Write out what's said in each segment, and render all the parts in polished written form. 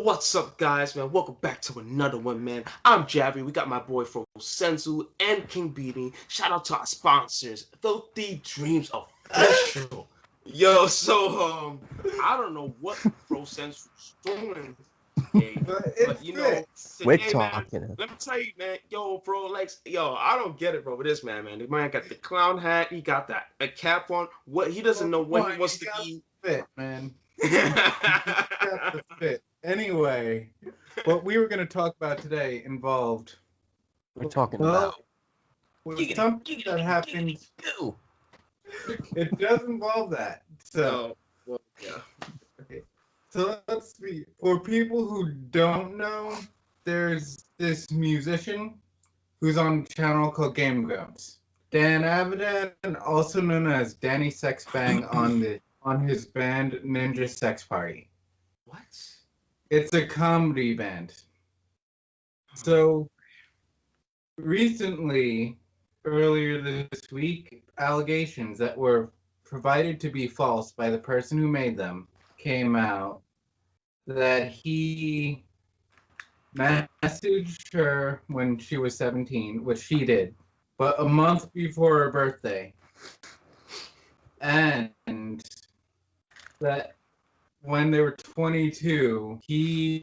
What's up, guys, man? Welcome back to another one, man. I'm Javi. We got my boy Fro Senzu and King Beating. Shout out to our sponsors, Filthy Dreams Official. Yo, I don't know what Fro Senzu's doing today, But it but fits. We're today, man. talking. Let me tell you, man. Yo, bro, like, I don't get it, bro. With this man. The man got the clown hat. He got that a cap on. What he doesn't know what he wants to got eat. the fit, man. You got the fit. Anyway, what we were going to talk about today involved. We're talking Well, about. was something that happened. It does involve that. So, Oh, well, yeah. okay. So let's see. For people who don't know, there's this musician who's on a channel called Game Grumps. Dan Avidan, also known as Danny Sexbang, on his band Ninja Sex Party. What? It's a comedy band. So recently, earlier this week, allegations that were provided to be false by the person who made them came out that he messaged her when she was 17, which she did, but a month before her birthday. And that when they were 22, he,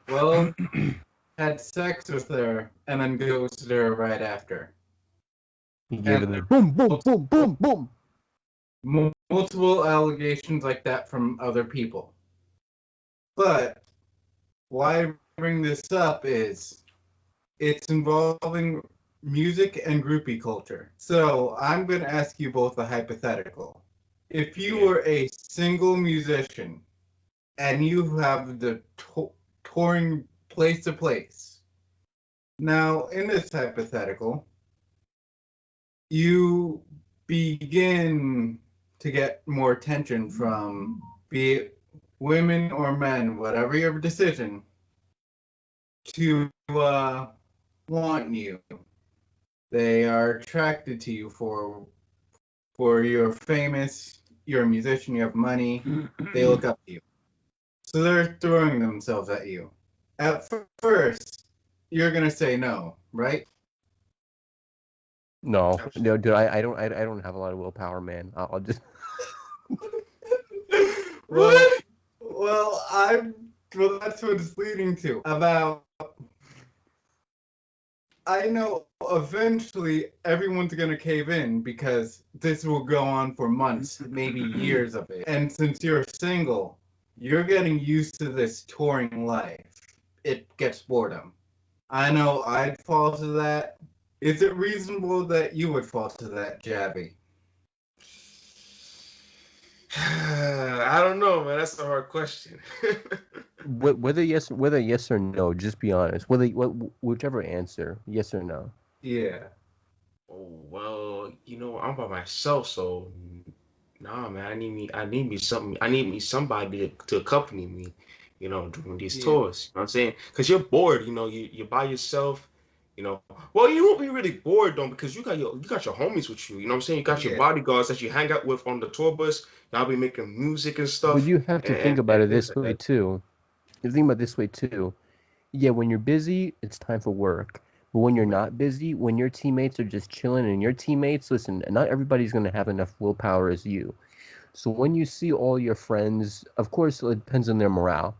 well, had sex with her and then ghosted her right after. He gave it a boom, boom, boom, boom, boom. Multiple allegations like that from other people. But why I bring this up is it's involving music and groupie culture. So I'm going to ask you both a hypothetical. If you were a single musician and you have the touring place to place, now in this hypothetical, you begin to get more attention from, be it women or men, whatever your decision, to want you. They are attracted to you for you're famous, you're a musician, you have money, they look up to you. So they're throwing themselves at you. At first, you're gonna say no, right? No, dude, I don't have a lot of willpower, man. I'll just. Well, that's what it's leading to. I know eventually everyone's gonna cave in because this will go on for months, maybe years of it. And since you're single, you're getting used to this touring life. It gets boredom. I know I'd fall to that. Is it reasonable that you would fall to that, Jabby? I don't know, man. That's a hard question. Whether yes or no, just be honest. Whichever answer, yes or no. Yeah. Oh well, I'm by myself, so nah, man. I need me somebody to accompany me, during these tours. You know what I'm saying? Because you're bored, you're by yourself. Well, you won't be really bored though because you got your homies with you. You know what I'm saying? You got your bodyguards that you hang out with on the tour bus. Y'all be making music and stuff. But you have to think about it this way too. You think about it this way too. Yeah, when you're busy, it's time for work. But when you're not busy, when your teammates are just chilling and your teammates, listen, not everybody's going to have enough willpower as you. So when you see all your friends, of course, it depends on their morale,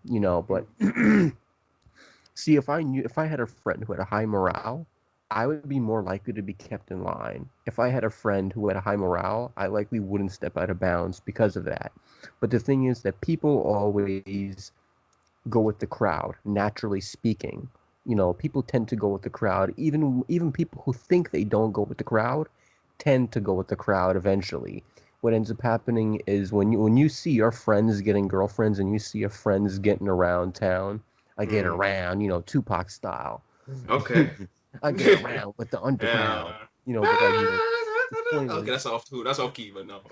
but see, if I had a friend who had a high morale, I would be more likely to be kept in line. If I had a friend who had a high morale, I likely wouldn't step out of bounds because of that. But the thing is that people always go with the crowd, naturally speaking. People tend to go with the crowd. Even people who think they don't go with the crowd tend to go with the crowd eventually. What ends up happening is when you see your friends getting girlfriends and you see your friends getting around town, I get around, Tupac style. Okay. I get around with the underground. Okay, that's off too. That's off key, but no.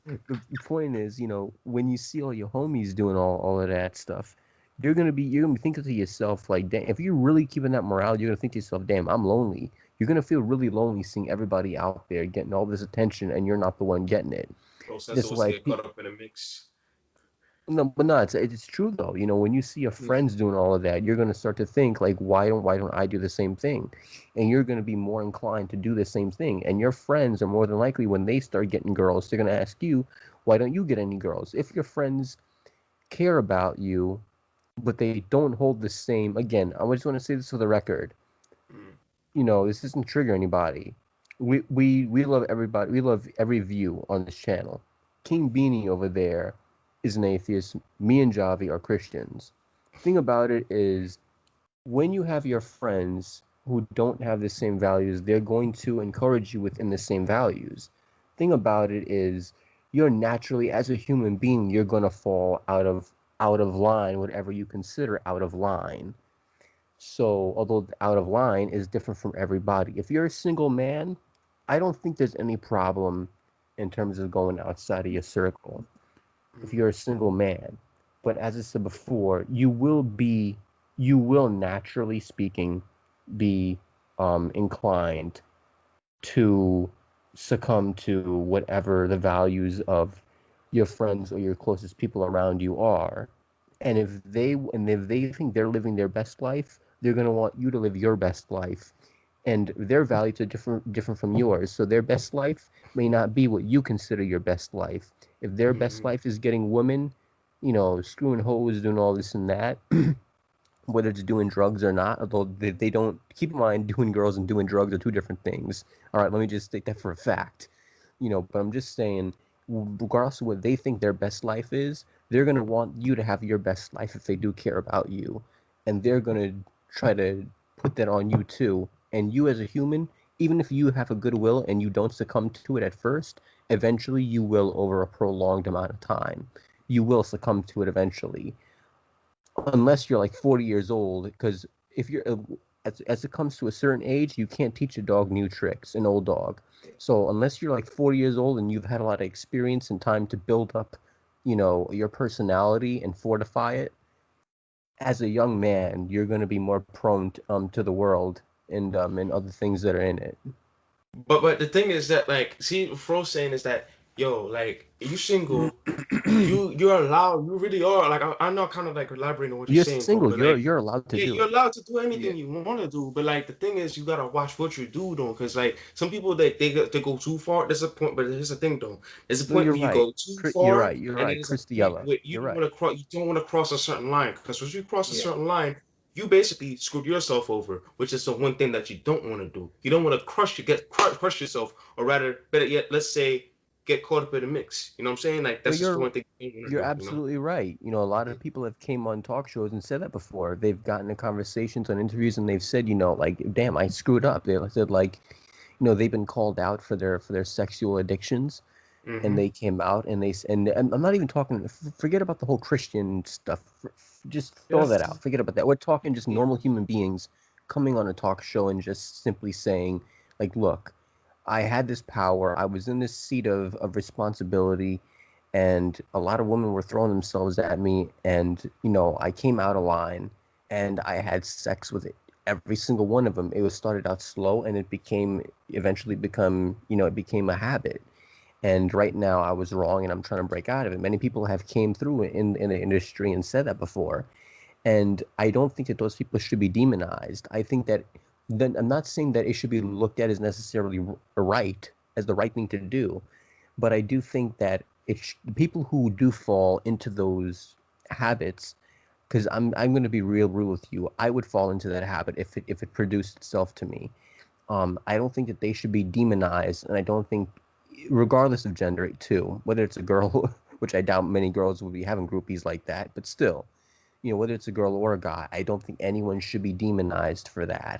The point is, when you see all your homies doing all of that stuff, you're gonna be thinking to yourself like, damn, if you're really keeping that morale, you're gonna think to yourself, damn, I'm lonely. You're gonna feel really lonely seeing everybody out there getting all this attention and you're not the one getting it. Bro, Senso was get caught up in a mix. No, but no, it's true though. You know, when you see your friends doing all of that, you're gonna start to think like, why don't I do the same thing? And you're gonna be more inclined to do the same thing. And your friends are more than likely when they start getting girls, they're gonna ask you, why don't you get any girls? If your friends care about you, but they don't hold the same. Again, I just want to say this for the record. Mm. You know, this doesn't trigger anybody. We love everybody. We love every view on this channel. King Beanie over there is an atheist. Me and Javi are Christians. Thing about it is, when you have your friends who don't have the same values, they're going to encourage you within the same values. Thing about it is, you're naturally, as a human being, you're gonna fall out of line, whatever you consider out of line. So, although out of line is different from everybody. If you're a single man, I don't think there's any problem in terms of going outside of your circle. If you're a single man. But as I said before, you will naturally speaking be inclined to succumb to whatever the values of your friends or your closest people around you are. And if they think they're living their best life, they're going to want you to live your best life. And their values are different from yours. So their best life may not be what you consider your best life. If their best Mm-hmm. life is getting women, screwing hoes, doing all this and that, whether it's doing drugs or not, although they don't, keep in mind, doing girls and doing drugs are two different things. All right, let me just state that for a fact. But I'm just saying, regardless of what they think their best life is, they're going to want you to have your best life if they do care about you. And they're going to try to put that on you too. And you as a human, even if you have a good will and you don't succumb to it at first, eventually you will over a prolonged amount of time. You will succumb to it eventually, unless you're like 40 years old, because if you're as it comes to a certain age, you can't teach a dog new tricks, an old dog. So unless you're like 40 years old and you've had a lot of experience and time to build up, your personality and fortify it, as a young man, you're going to be more prone to the world and other things that are in it. But the thing is that, like, see, what Fro's saying is that, yo, like, you single, you're allowed, you really are, like, I'm not kind of like elaborating on what you're You're saying, bro, single. but You're like, you're allowed to yeah, do you're it. allowed to do Yeah. anything you want to do, but like the thing is, you gotta watch what you do, though, because like some people they go too far. There's a point, but here's the thing, though. There's a No, point you're where you right. go too You're far, right. You're and then right. there's a point Christiella. where You're you don't right. want to cross. You don't want to cross a certain line, because once you cross a Yeah. certain line, you basically screwed yourself over, which is the one thing that you don't want to do. You don't want to crush yourself, or rather, better yet, let's say get caught up in the mix. You know what I'm saying? Like No, that's just the you're one thing you don't want you're to do. You know? absolutely right. A lot of people have came on talk shows and said that before. They've gotten in conversations on interviews and they've said, like, damn, I screwed up. They said like, they've been called out for their sexual addictions, and Mm-hmm. they came out and and I'm not even talking. Forget about the whole Christian stuff. Just throw that Yes. out. Forget about that. We're talking just Yeah. normal human beings coming on a talk show and just simply saying, like, look, I had this power. I was in this seat of responsibility, and a lot of women were throwing themselves at me, and I came out of line, and I had sex with every single one of them. It was started out slow, and it became a habit. And right now, I was wrong, and I'm trying to break out of it. Many people have came through in the industry and said that before, and I don't think that those people should be demonized. I think that then I'm not saying that it should be looked at as necessarily right, as the right thing to do, but I do think that the people who do fall into those habits, because I'm going to be real with you, I would fall into that habit if it produced itself to me. I don't think that they should be demonized, and I don't think, regardless of gender too, whether it's a girl, which I doubt many girls will be having groupies like that, but still, whether it's a girl or a guy, I don't think anyone should be demonized for that.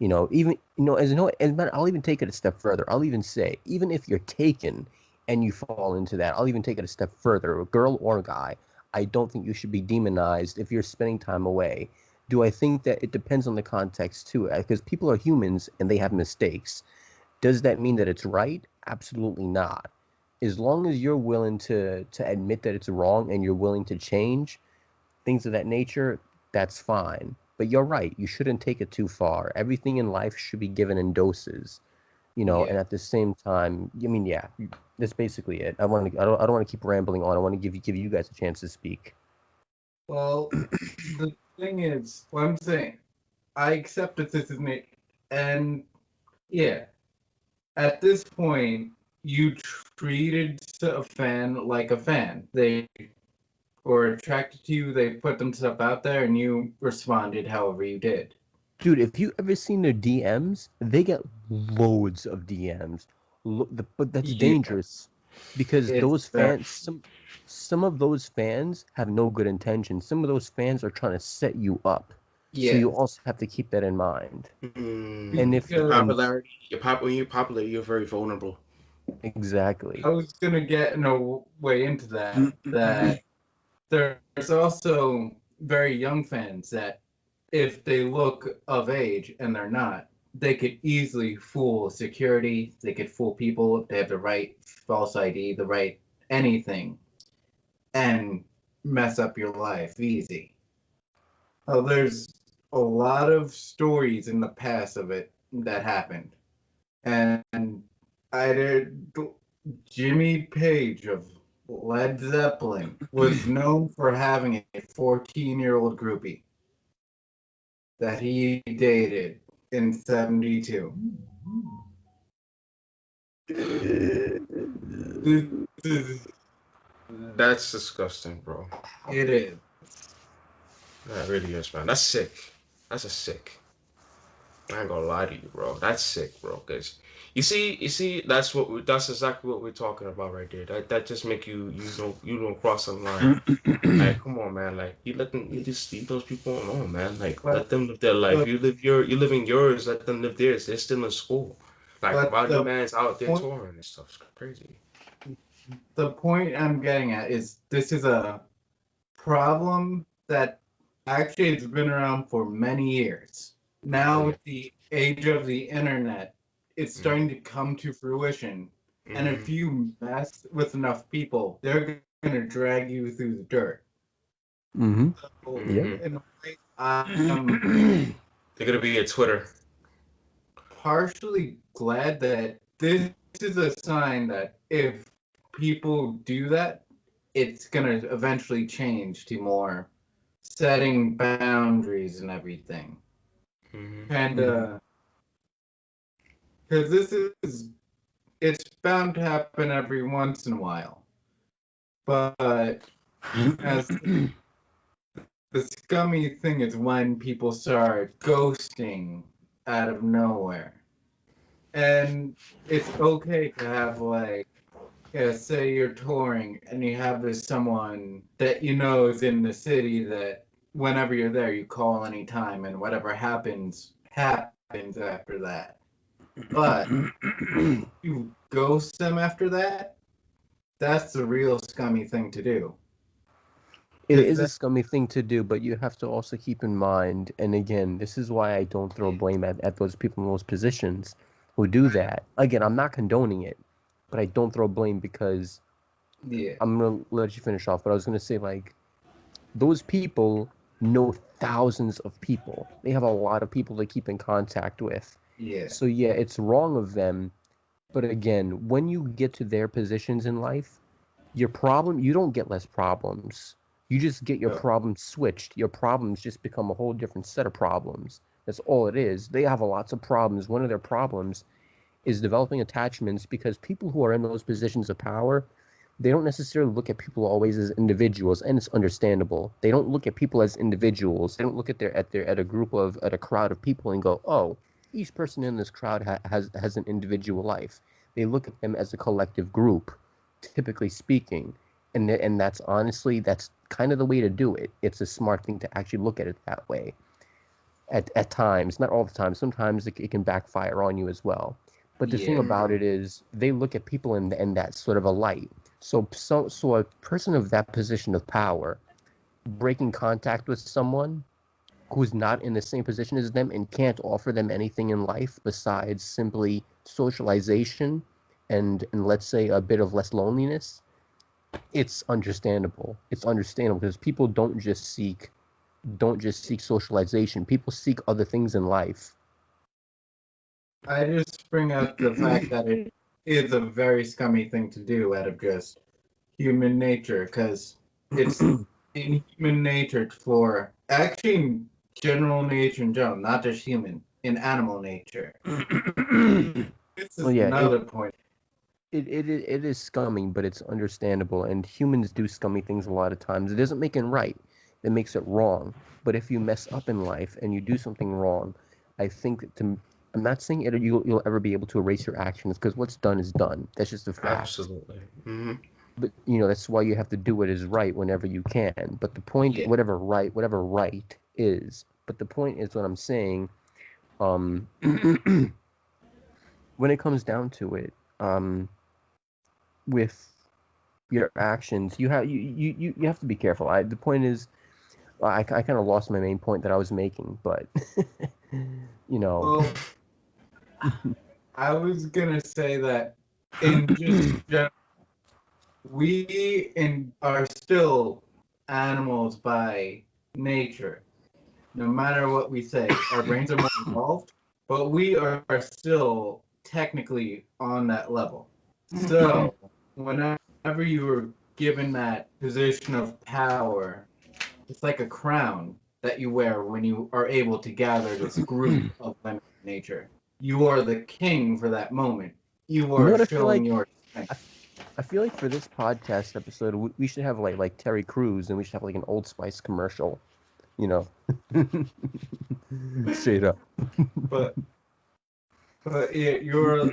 Even, and I'll even take it a step further. I'll even say, even if you're taken and you fall into that, I'll even take it a step further, a girl or a guy, I don't think you should be demonized if you're spending time away. Do I think that it depends on the context too? Because people are humans and they have mistakes. Does that mean that it's right? Absolutely not. As long as you're willing to admit that it's wrong and you're willing to change, things of that nature, that's fine. But you're right, you shouldn't take it too far. Everything in life should be given in doses, Yeah. and at the same time, I mean, yeah, that's basically it. I don't want to keep rambling on. I want to give you guys a chance to speak. Well, the thing is, what I'm saying, I accept that this is me, and yeah, at this point, you treated a fan like a fan. They were attracted to you, they put themselves out there, and you responded however you did. Dude, if you ever seen their DMs, they get loads of DMs. But that's Yeah, dangerous because it's those fans, some of those fans have no good intentions. Some of those fans are trying to set you up. So you yes, also have to keep that in mind. And if Your because and popularity, when you're popular, you're very vulnerable. exactly. I was gonna get in a way into that there's also very young fans that if they look of age and they're not, they could easily fool security. They could fool people if they have the right false ID, the right anything, and mess up your life easy. Oh, there's a lot of stories in the past of it that happened. And I did Jimmy Page of Led Zeppelin was known for having a 14-year-old groupie that he dated in 72. This is, That's disgusting, bro. it is. That really is, man. That's sick. That's a sick. I ain't gonna lie to you, bro. That's sick, bro. Cause you see, that's exactly what we're talking about right there. That just make you don't cross the line. Like, come on, man. Like, you just leave those people alone, man. Like, let But them live their life. the You living yours. Let them live theirs. They're still in school. Like, but while your man's out there point touring and stuff. It's crazy. the point I'm getting at is this is a problem that actually has been around for many years. Oh Now, yeah. with the age of the internet, it's Mm-hmm. starting to come to fruition. And if Mm-hmm. you mess with enough people, they're going to drag you through the dirt. Mm-hmm. So, Yep. Mm-hmm. in a way, I'm They're gonna be a Twitter. partially glad that this is a sign that if people do that, it's going to eventually change to more setting boundaries and everything. Mm-hmm. And Mm-hmm. because it's bound to happen every once in a while. But as the scummy thing is when people start ghosting out of nowhere. And it's okay to have like, yeah, say you're touring and you have this someone that you know is in the city that whenever you're there you call anytime and whatever happens after that. But you ghost them after that, that's the real scummy thing to do. It Because is a that, scummy thing to do, but you have to also keep in mind, and again, this is why I don't throw blame at those people in those positions who do that. Again, I'm not condoning it, but I don't throw blame because yeah, I'm gonna let you finish off. But I was gonna say, like, those people know thousands of people. They have a lot of people they keep in contact with. yeah, So yeah, it's wrong of them. But again, when you get to their positions in life, you don't get less problems. You just get your no, problems switched. Your problems just become a whole different set of problems. That's all it is. They have lots of problems. One of their problems is developing attachments because people who are in those positions of power, they don't necessarily look at people always as individuals, and it's understandable. They don't look at people as individuals. They don't look at a crowd of people and go, "Oh, each person in this crowd has an individual life." They look at them as a collective group, typically speaking, and that's kind of the way to do it. It's a smart thing to actually look at it that way. At times, not all the time. Sometimes it can backfire on you as well. But the thing yeah. about it is, they look at people in that sort of a light. So a person of that position of power breaking contact with someone who's not in the same position as them and can't offer them anything in life besides simply socialization and let's say a bit of less loneliness, it's understandable. It's understandable because people don't just seek socialization. People seek other things in life. I just bring up the fact that it is a very scummy thing to do out of just human nature, because it's in human nature for actually in general nature in general, not just human, in animal nature. This Well, is yeah, another point. it is scumming, but it's understandable. And humans do scummy things a lot of times. It doesn't make it right. It makes it wrong. But if you mess up in life and you do something wrong, I think I'm not saying you'll ever be able to erase your actions because what's done is done. That's just a fact. Absolutely. Hmm. But that's why you have to do what is right whenever you can. But the point, Yeah. whatever right is. But the point is what I'm saying. Um, when it comes down to it, with your actions, you have to be careful. The point is, I kind of lost my main point that I was making, but you know, Well, I was gonna say that in just general, are still animals by nature. No matter what we say, our brains are more evolved, but we are still technically on that level. So, whenever you are given that position of power, it's like a crown that you wear when you are able to gather this group of women in nature. You are the king for that moment. You you know are what I feel showing like? your strength. I, I feel like for this podcast episode, we should have like Terry Crews, and we should have like an Old Spice commercial. You know, straight up. But yeah, you're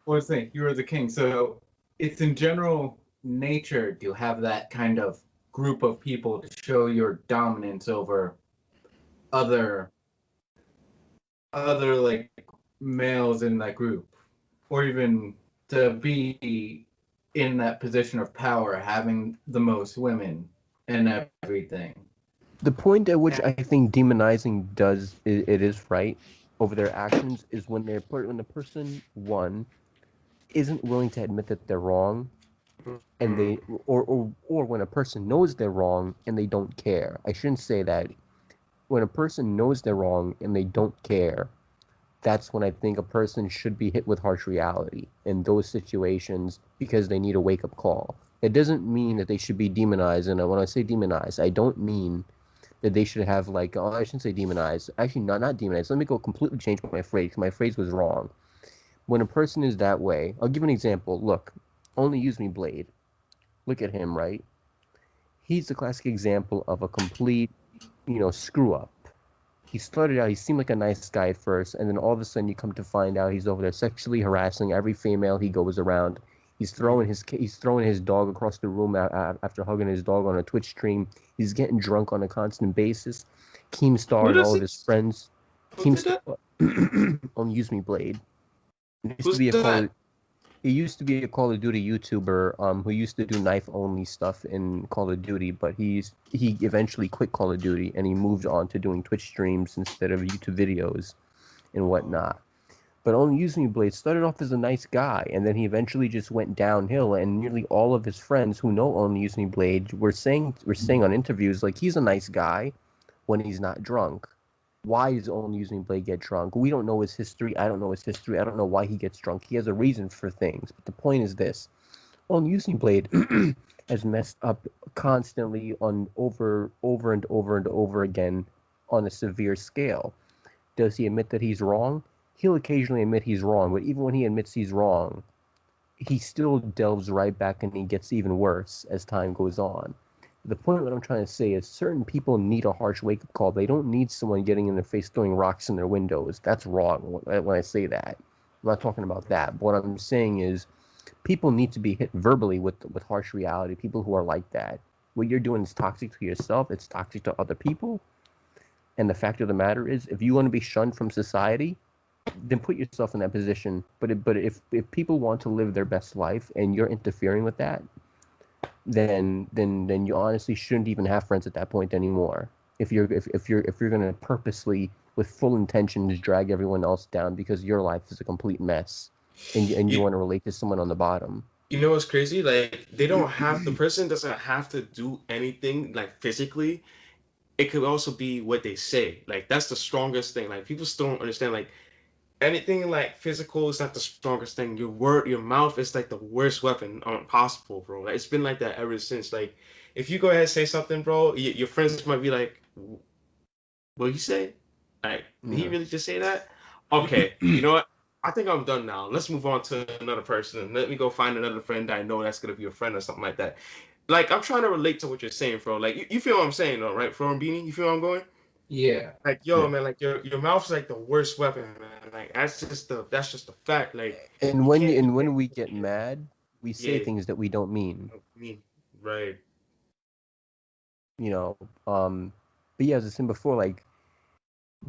what's the thing? You're the king. So it's in general nature to have that kind of group of people to show your dominance over other like males in that group, or even to be in that position of power, having the most women and everything. The point at which I think demonizing it is right over their actions is when when the person one isn't willing to admit that they're wrong, and Hmm. or when a person knows they're wrong and they don't care. I shouldn't say that. When a person knows they're wrong and they don't care, that's when I think a person should be hit with harsh reality in those situations because they need a wake up call. It doesn't mean that they should be demonized, and when I say demonized, I don't mean that they should have like, oh, I shouldn't say demonized. Actually, not demonized. Let me go completely change my phrase because my phrase was wrong. When a person is that way, I'll give an example. Look, only use me Blade. Look at him, right? He's the classic example of a complete, screw up. He started out, he seemed like a nice guy at first, and then all of a sudden you come to find out he's over there sexually harassing every female he goes around. He's throwing his dog across the room after hugging his dog on a Twitch stream. He's getting drunk on a constant basis. Keemstar Who and does all of it? his friends. Who did that? Keemstar on Use Me Blade. It used to Who's be a that? he used to be a Call of Duty YouTuber who used to do knife only stuff in Call of Duty, but he eventually quit Call of Duty and he moved on to doing Twitch streams instead of YouTube videos and whatnot. But Only Use Me Blade started off as a nice guy, and then he eventually just went downhill. And nearly all of his friends who know Only Use Me Blade were saying on interviews like he's a nice guy when he's not drunk. Why does Only Use Me Blade get drunk? We don't know his history. I don't know his history. I don't know why he gets drunk. He has a reason for things. But the point is this: Only Use Me Blade has messed up constantly on over and over and over again on a severe scale. Does he admit that he's wrong? He'll occasionally admit he's wrong, but even when he admits he's wrong, he still delves right back and he gets even worse as time goes on. The point what I'm trying to say is certain people need a harsh wake-up call. They don't need someone getting in their face throwing rocks in their windows. That's wrong when I say that. I'm not talking about that. But what I'm saying is people need to be hit verbally with harsh reality, people who are like that. What you're doing is toxic to yourself. It's toxic to other people. And the fact of the matter is, if you want to be shunned from society, then put yourself in that position. But if people want to live their best life and you're interfering with that, then you honestly shouldn't even have friends at that point anymore. If you're gonna purposely with full intentions drag everyone else down because your life is a complete mess, and you You, want to relate to someone on the bottom. you know what's crazy? Like the person doesn't have to do anything like physically. It could also be what they say. Like that's the strongest thing. Like people still don't understand. Like anything like physical is not the strongest thing. Your mouth is like the worst weapon possible, bro. Like, it's been like that ever since. Like if you go ahead and say something, bro, your friends might be like, "What you say? Like, did he Yeah. really just say that?" Okay, you know what? I think I'm done now. Let's move on to another person. Let me go find another friend that I know that's gonna be a friend or something like that. Like, I'm trying to relate to what you're saying, bro. Like, you feel what I'm saying, though, right, Fro and Beanie? You feel where I'm going? Yeah. Like, yo, Yeah. man, like your mouth's like the worst weapon, man. Like, that's just the fact. Like, And you can't you when can't we get mad, we say yeah, things that we don't mean. I mean, right. You know. But yeah, as I said before, like,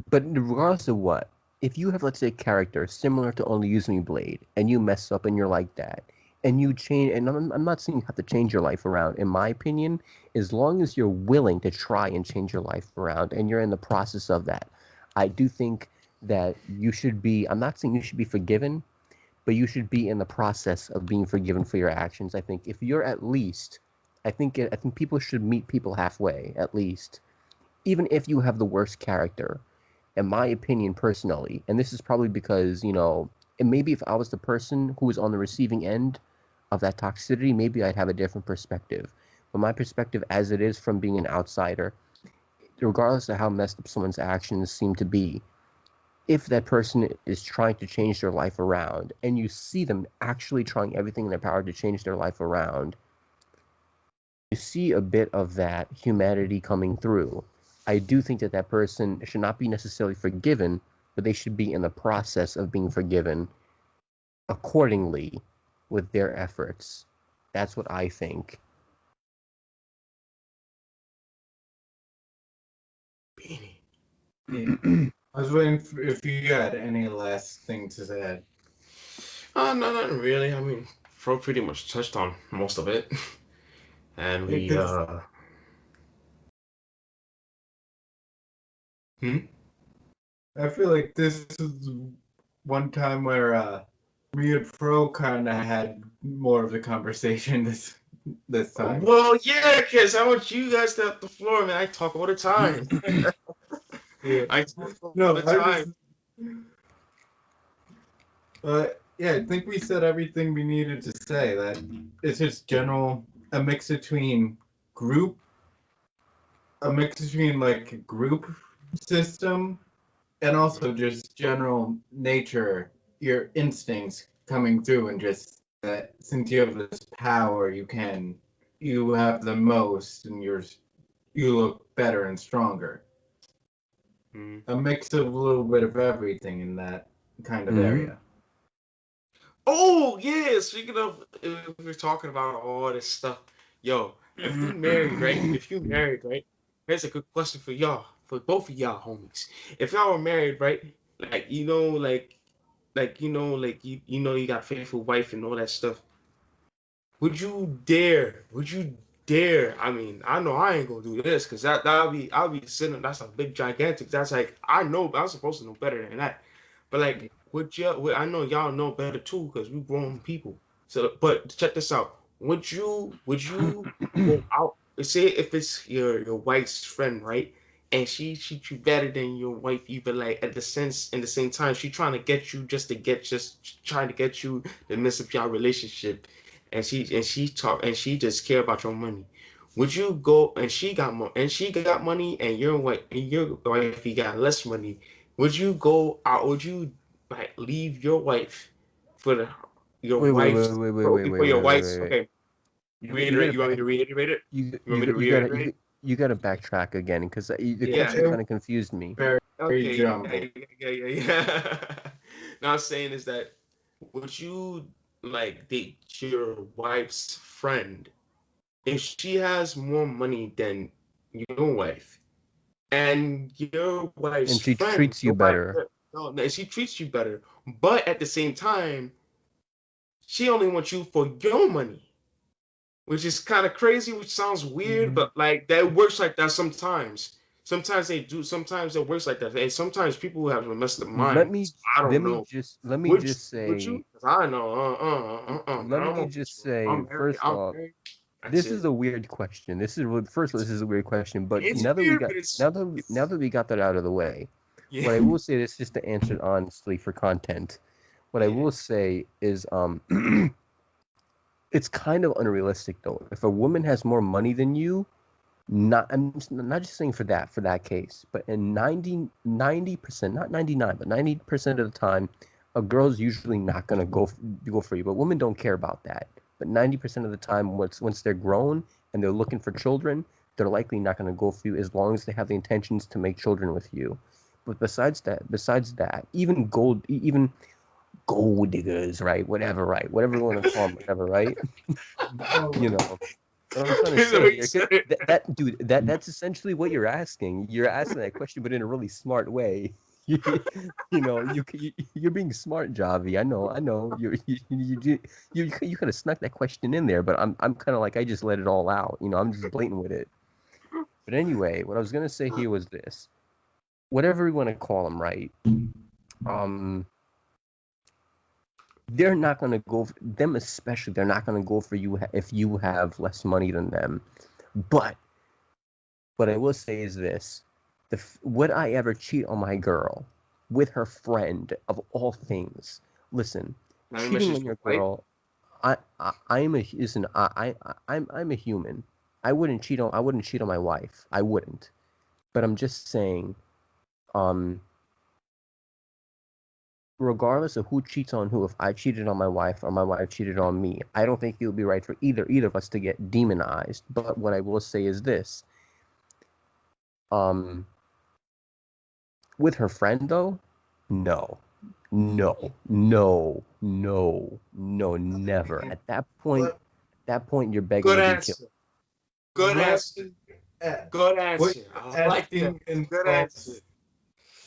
but regardless of what, if you have, let's say, a character similar to Only Use Me Blade, and you mess up and you're like that, and you change, and I'm not saying you have to change your life around. In my opinion, as long as you're willing to try and change your life around, and you're in the process of that, I do think that you should be. I'm not saying you should be forgiven, but you should be in the process of being forgiven for your actions. I think if you're at least, I think people should meet people halfway at least, even if you have the worst character. In my opinion, personally, and this is probably because and maybe if I was the person who was on the receiving end of that toxicity, maybe I'd have a different perspective. But my perspective, as it is from being an outsider, regardless of how messed up someone's actions seem to be, if that person is trying to change their life around and you see them actually trying everything in their power to change their life around, you see a bit of that humanity coming through. I do think that that person should not be necessarily forgiven, but they should be in the process of being forgiven accordingly with their efforts. That's what I think. Beanie. Yeah. I was waiting if you had any last thing to say. No, not really. I mean, Fro pretty much touched on most of it, and we Because hmm? I feel like this is one time where me and Fro kind of had more of the conversation this time. Well, yeah, cause I want you guys to have the floor, man. I talk all the time. Yeah. I talk all No, the I time. just yeah, I think we said everything we needed to say. That it's just a mix between group, a mix between like a group system and also just general nature, your instincts coming through, and just that since you have this power, you have the most, and you look better and stronger. Mm. A mix of a little bit of everything in that kind of Mm-hmm. area. Oh yeah, speaking of, if we're talking about all this stuff, yo, if we married, right? If you married, right? Here's a good question for y'all, for both of y'all homies. If y'all were married, right? Like you got a faithful wife and all that stuff. Would you dare? Would you dare? I mean, I know I ain't gonna do this because I'll be sitting. That's a big gigantic. That's like I know I'm supposed to know better than that. But like, I know y'all know better too because we grown people. So, but check this out. Would you go out? Say if it's your wife's friend, right? And she treats you better than your wife, even like at the sense in the same time, she trying to get you just trying to get you to mess up your relationship and she just care about your money. Would you go and she got money and your wifey got less money? Would you go out? Would you like leave your wife for your Wait, wait, wait, wife's wait, wait, wait, wait, for your wait, wait, wife's? wait, wait. Okay, You reiterate. gotta You want me back. to reiterate it? You want me to You gotta reiterate? you gotta backtrack again because the Yeah, Yeah. question it kind of confused me. was very Okay. jumbled. Yeah. Now I'm saying is that would you like date your wife's friend if she has more money than your wife and your wife's And she friend, treats you better. no, she treats you better, but at the same time, she only wants you for your money, which is kind of crazy, which sounds weird, Mhm. but like that works like that sometimes. Sometimes they do. Sometimes it works like that, and sometimes people have a messed up Let mind. me I don't know. let me Would just would you? say 'Cause I know. I let don't me want this just one. say I'm married. first I'm off, married. That's this is it. a weird question. First of all, this is a weird question. But It's weird, but now it's that we got that out of the way, yeah. what I will say is just to answer it honestly for content. What I Yeah. will say is It's kind of unrealistic though. If a woman has more money than you, I'm not just saying for that case, but in 90%, not 99, but 90% of the time, a girl's usually not gonna go for you. But women don't care about that. But 90% of the time, once they're grown and they're looking for children, they're likely not gonna go for you as long as they have the intentions to make children with you. But besides that, even gold diggers, right? Whatever you want to call them, whatever, right? You know. What I'm trying to say here, dude, that's essentially what you're asking. You're asking that question, but in a really smart way. You, you're being smart, Javi. I know. You could have snuck that question in there, but I'm kind of like I just let it all out. I'm just blatant with it. But anyway, what I was gonna say here was this: whatever we want to call them, right? They're not going to go for them, especially. They're not going to go for you if you have less money than them. But what I will say is this: would I ever cheat on my girl with her friend of all things? Listen, cheating on your girl. I'm a human. I wouldn't cheat on my wife. I wouldn't. But I'm just saying, regardless of who cheats on who, if I cheated on my wife or my wife cheated on me, I don't think it would be right for either of us to get demonized. But what I will say is this: with her friend though, no, never. At that point, you're begging to be killed. Good answer. Good answer. I like that. Good answer.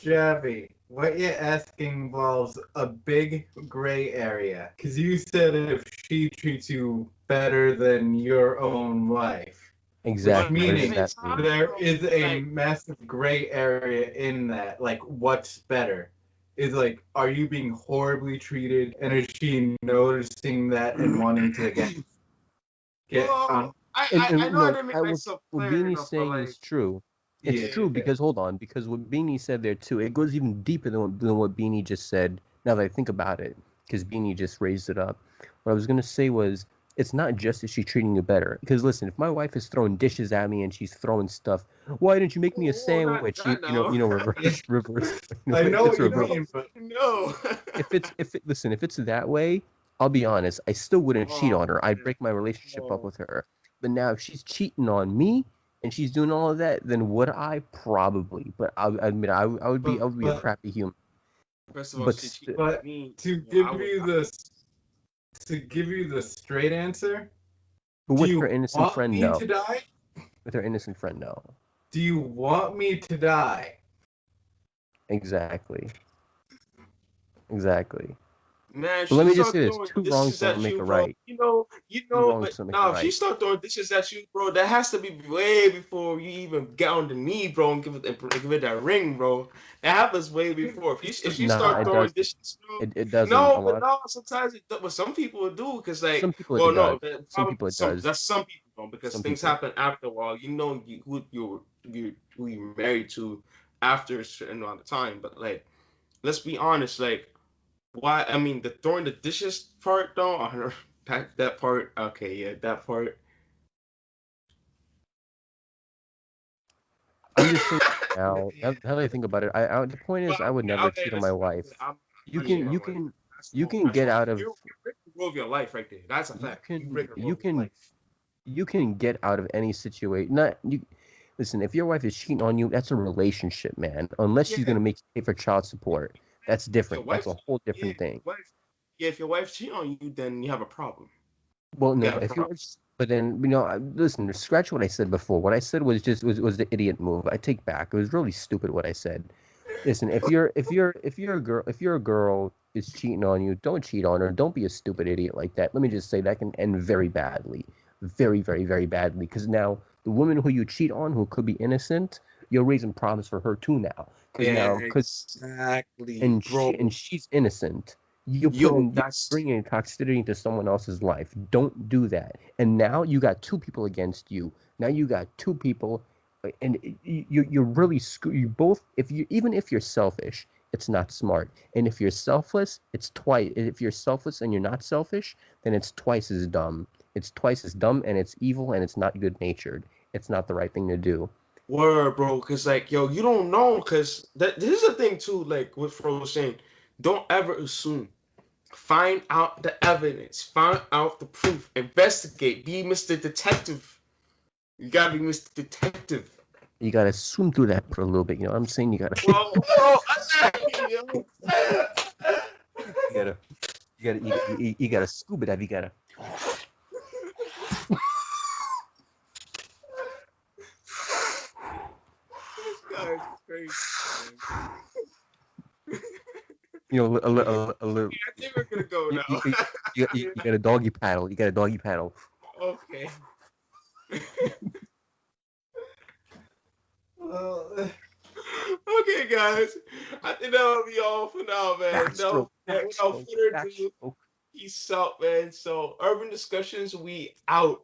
Javi, what you're asking involves a big gray area. Because you said if she treats you better than your own wife. Exactly. Meaning there is a massive gray area in that. Like, what's better? Is like, are you being horribly treated? And is she noticing that and wanting to get I know I didn't make myself clear what Beanie's enough, saying is true. It's true because hold on, because what Beanie said there too, it goes even deeper than what Beanie just said. Now that I think about it, because Beanie just raised it up. What I was gonna say was, it's not just that she's treating you better. Because listen, if my wife is throwing dishes at me and she's throwing stuff, why didn't you make me a sandwich? Reverse. I know what you mean, but no. if it's that way, I'll be honest, I still wouldn't cheat on her. I'd break my relationship up with her. But now if she's cheating on me and she's doing all of that, then would I? Probably. But I admit I would be a crappy human. First of all, to give you the straight answer, but with her innocent friend, no. To die? With her innocent friend, no. Do you want me to die? Exactly. Man, but let me just say this: 2 wrongs don't make a right. If she start throwing dishes at you, bro, that has to be way before you even get on the knee, bro, and give it that ring, bro. That happens way before. If she start throwing dishes, bro, it doesn't. Sometimes but some people do, because like, some people it does. That's some people, bro, because things happen after a while. Who you married to after a certain amount of time, but like, let's be honest, like. Why? I mean, the throwing the dishes part, though. That part. Okay, yeah, that part. I'm just saying now. Now that I think about it, the point is, I would never cheat on my wife. You can get out of. You break the rule of your life right there. That's a fact. You can get out of any situation. Listen, if your wife is cheating on you, that's a relationship, man. Unless she's gonna make you pay for child support. That's different. That's a whole different thing. If your wife cheats on you, then you have a problem. Well, no, but then listen. Scratch what I said before. What I said was the idiot move. I take back. It was really stupid what I said. Listen, if your girl is cheating on you, don't cheat on her. Don't be a stupid idiot like that. Let me just say that can end very badly, very, very, very badly. Because now the woman who you cheat on, who could be innocent, you're raising problems for her too now. Exactly. And she's innocent. You're bringing toxicity into someone else's life. Don't do that. And now you got 2 people against you. Now you got 2 people, and you're really you both. Even if you're selfish, it's not smart. And if you're selfless, it's twice. If you're selfless and you're not selfish, then it's twice as dumb. It's twice as dumb, and it's evil, and it's not good natured. It's not the right thing to do. Word, bro, cause like, yo, you don't know, cause this is the thing too. Like what Fro was saying, don't ever assume. Find out the evidence. Find out the proof. Investigate. Be Mr. Detective. You gotta be Mr. Detective. You gotta swim through that for a little bit. You know what I'm saying? You gotta. Whoa, yo. You gotta scuba dive. You gotta. This guy is crazy, man. You know, a little. I think we're gonna go now. You got a doggy paddle. You got a doggy paddle. Okay. Okay, guys. I think that'll be all for now, man. No, without further ado, peace out, man. So, Urban Discussions, we out.